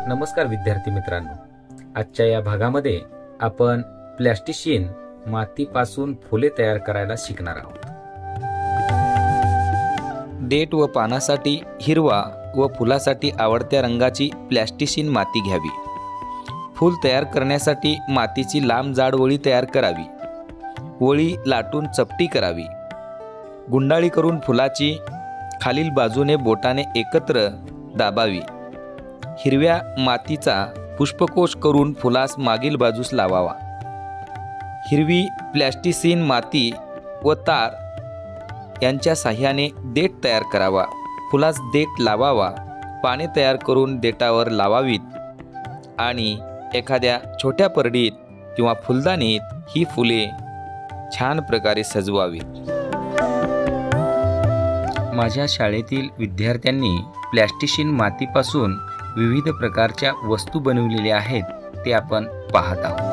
नमस्कार विद्यार्थी मित्रांनो, आजच्या या भागामध्ये आपण प्लॅस्टिशियन मातीपासून फुले तयार करायला शिकणार आहोत। देठ व पानासाठी हिरवा व फुलासाठी आवडत्या रंगाची प्लॅस्टिशियन माती घ्यावी। फूल तयार करण्यासाठी मातीची लांब जाड वळी तयार करावी। वळी लाटून चपटी करावी। गुंडाळी करून फुलाची खालील बाजूने बोटाने एकत्र दाबावी। हिरव्या मातीचा पुष्पकोश करून फुलास मागील बाजूस लावावा। हिरवी प्लॅस्टिशियन माती व तार यांच्या साह्याने देठ तयार करावा। फुलास देठ लावावा। पाने तयार करून देठावर लावावीत आणि एखाद्या छोट्या परडीत किंवा फुलदाणीत ही फुले छान प्रकारे सजवावीत। माझ्या शाळेतील विद्यार्थ्यांनी प्लॅस्टिशियन मातीपासून विविध प्रकारच्या वस्तू बनवलेल्या आहेत, ते आपण पाहत आहोत।